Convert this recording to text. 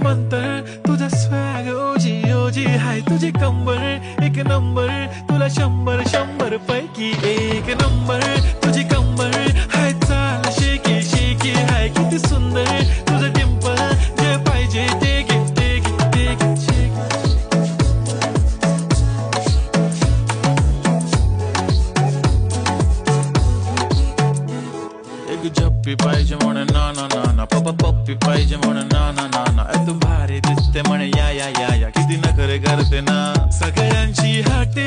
मंतर तुझा स्वॅग ओजी ओजी हाय तुझी कंबर एक नंबर तुला 100 पैकी एक नंबर तुझी कंबर हाय चाल शेकी शेकी हाय किती सुंदर तुझं डिंपल जे पाहिजे ते घे ते घे ते घे शेकी एक झप्पी पाहिजे म्हणे ना ना ना ना पप्पी पाहिजे म्हणे ना ना ना ना तू भारी दिसते म्हणे या या या या किती नखरे करते ना सगळ्यांची हाटे